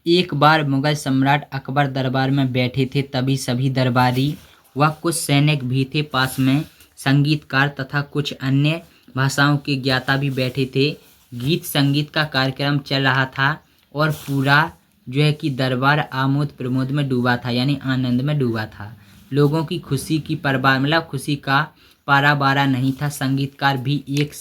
एक बार मुगल सम्राट अकबर दरबार में बैठे थे, तभी सभी दरबारी व कुछ सैनिक भी थे पास में। संगीतकार तथा कुछ अन्य भाषाओं के ज्ञाता भी बैठे थे। गीत संगीत का कार्यक्रम चल रहा था और पूरा जो है कि दरबार आमोद प्रमोद में डूबा था, यानी आनंद में डूबा था। लोगों की खुशी की परवाह खुशी का पारा बारा नहीं था। संगीतकार भी एक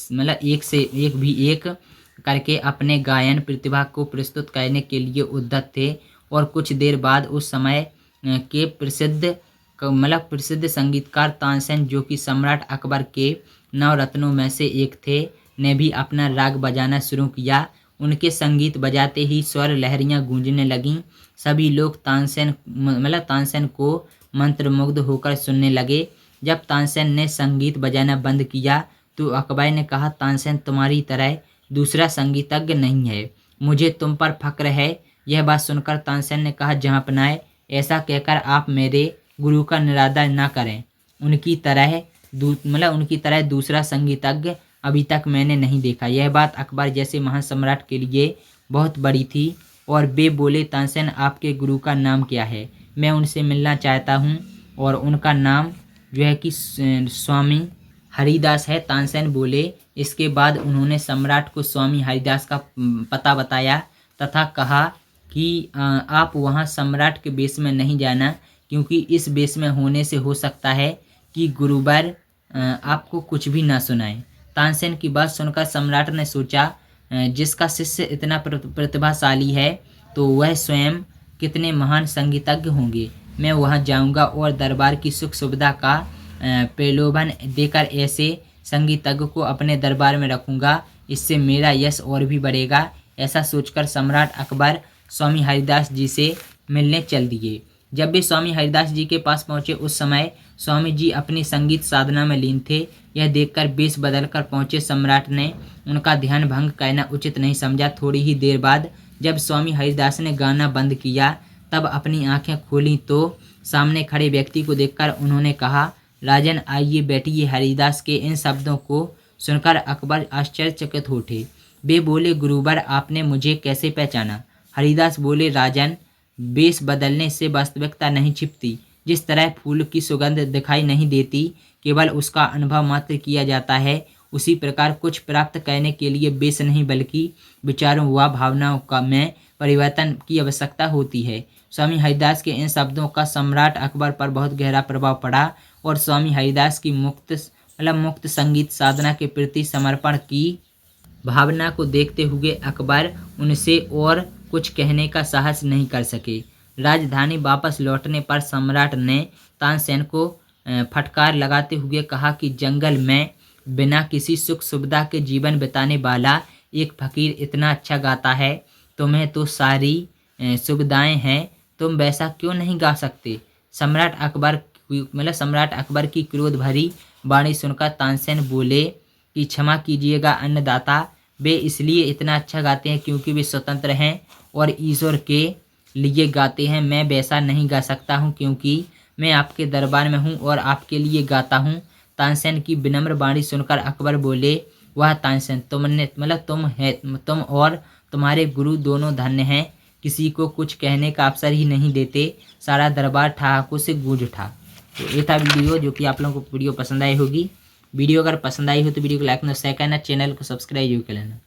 से एक करके अपने गायन प्रतिभा को प्रस्तुत करने के लिए उद्यत थे। और कुछ देर बाद उस समय के प्रसिद्ध संगीतकार तानसेन, जो कि सम्राट अकबर के 9 रत्नों में से एक थे, ने भी अपना राग बजाना शुरू किया। उनके संगीत बजाते ही स्वर लहरियां गूंजने लगीं। सभी लोग तानसेन को मंत्रमुग्ध होकर सुनने लगे। जब तानसेन ने संगीत बजाना बंद किया तो अकबर ने कहा, तानसेन तुम्हारी तरह दूसरा संगीतज्ञ नहीं है, मुझे तुम पर फक्र है। यह बात सुनकर तानसेन ने कहा, जहाँपनाह, ऐसा कहकर आप मेरे गुरु का निरादर न करें। उनकी तरह दूसरा संगीतज्ञ अभी तक मैंने नहीं देखा। यह बात अकबर जैसे महान सम्राट के लिए बहुत बड़ी थी और वे बोले, तानसेन आपके गुरु का नाम क्या है? मैं उनसे मिलना चाहता हूँ। और उनका नाम जो है कि स्वामी हरिदास है, तानसेन बोले। इसके बाद उन्होंने सम्राट को स्वामी हरिदास का पता बताया तथा कहा कि आप वहाँ सम्राट के वेश में नहीं जाना, क्योंकि इस वेश में होने से हो सकता है कि गुरुवर आपको कुछ भी ना सुनाए। तानसेन की बात सुनकर सम्राट ने सोचा, जिसका शिष्य इतना प्रतिभाशाली है तो वह स्वयं कितने महान संगीतज्ञ होंगे। मैं वहाँ जाऊँगा और दरबार की सुख सुविधा का प्रलोभन देकर ऐसे संगीतज्ञ को अपने दरबार में रखूँगा। इससे मेरा यश और भी बढ़ेगा। ऐसा सोचकर सम्राट अकबर स्वामी हरिदास जी से मिलने चल दिए। जब वे स्वामी हरिदास जी के पास पहुँचे, उस समय स्वामी जी अपनी संगीत साधना में लीन थे। यह देखकर वेश बदल कर पहुँचे सम्राट ने उनका ध्यान भंग करना उचित नहीं समझा। थोड़ी ही देर बाद जब स्वामी हरिदास ने गाना बंद किया, तब अपनी आंखें खोलीं तो सामने खड़े व्यक्ति को देखकर उन्होंने कहा, राजन आइए बैठिए। हरिदास के इन शब्दों को सुनकर अकबर आश्चर्यचकित हो उठे। वे बोले, गुरुवर आपने मुझे कैसे पहचाना? हरिदास बोले, राजन, वेश बदलने से वास्तविकता नहीं छिपती। जिस तरह फूल की सुगंध दिखाई नहीं देती, केवल उसका अनुभव मात्र किया जाता है, उसी प्रकार कुछ प्राप्त करने के लिए वेश नहीं बल्कि विचारों व भावनाओं में परिवर्तन की आवश्यकता होती है। स्वामी हरिदास के इन शब्दों का सम्राट अकबर पर बहुत गहरा प्रभाव पड़ा और स्वामी हरिदास की मुक्त संगीत साधना के प्रति समर्पण की भावना को देखते हुए अकबर उनसे और कुछ कहने का साहस नहीं कर सके। राजधानी वापस लौटने पर सम्राट ने तानसेन को फटकार लगाते हुए कहा कि जंगल में बिना किसी सुख सुविधा के जीवन बिताने वाला एक फकीर इतना अच्छा गाता है। तुम्हें तो सारी सुविधाएं हैं, तुम वैसा क्यों नहीं गा सकते? सम्राट अकबर की क्रोध भरी वाणी सुनकर तानसेन बोले कि क्षमा कीजिएगा अन्नदाता, वे इसलिए इतना अच्छा गाते हैं क्योंकि वे स्वतंत्र हैं और ईश्वर के लिए गाते हैं। मैं वैसा नहीं गा सकता हूँ क्योंकि मैं आपके दरबार में हूँ और आपके लिए गाता हूँ। तानसेन की विनम्र वाणी सुनकर अकबर बोले, वाह तानसेन, तुम और तुम्हारे गुरु दोनों धन्य हैं, किसी को कुछ कहने का अवसर ही नहीं देते। सारा दरबार ठहाकों से गूंज उठा। तो ये था वीडियो, जो कि आप लोगों को वीडियो पसंद आई होगी। वीडियो अगर पसंद आई हो तो वीडियो को लाइक करना, शेयर करना, चैनल को सब्सक्राइब जरूर कर लेना।